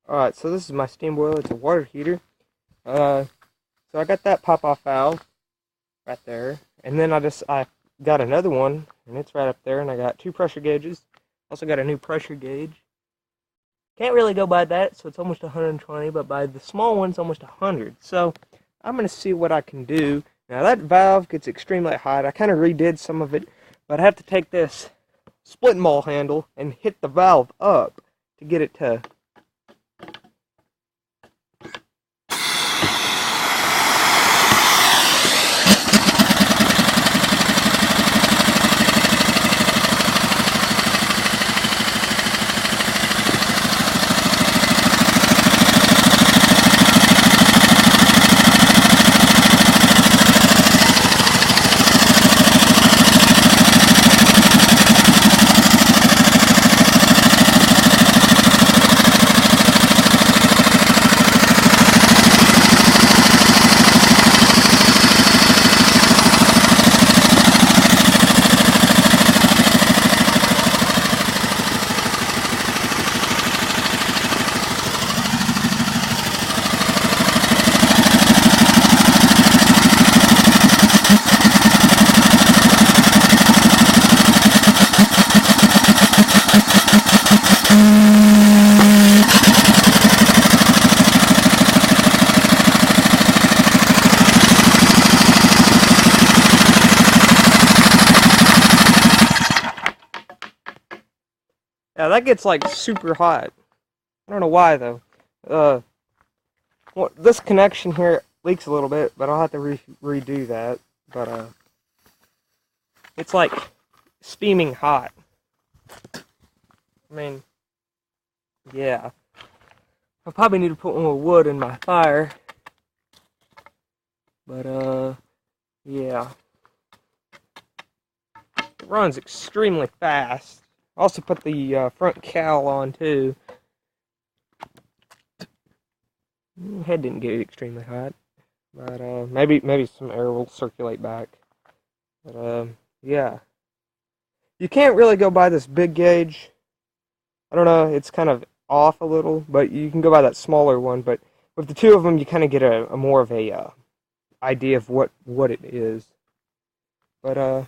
Alright, so this is my steam boiler. It's a water heater. So I got that pop-off valve right there. And then I got another one, and it's right up there. And I got two pressure gauges. Also got a new pressure gauge. Can't really go by that, so it's almost 120. But by the small one, it's almost 100. So I'm going to see what I can do. Now that valve gets extremely hot. I kind of redid some of it. But I have to take this split ball handle and hit the valve up to get it to... Yeah, that gets like super hot. I don't know why though. Well, this connection here leaks a little bit, but I'll have to redo that. But it's like steaming hot. I mean, yeah. I probably need to put more wood in my fire. But yeah. It runs extremely fast. I also put the front cowl on too. Head didn't get extremely hot, but maybe some air will circulate back. But yeah, you can't really go by this big gauge. I don't know, it's kind of off a little, but you can go by that smaller one. But with the two of them, you kind of get a more of a idea of what it is. But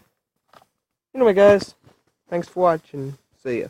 anyway, guys. Thanks for watching. See ya.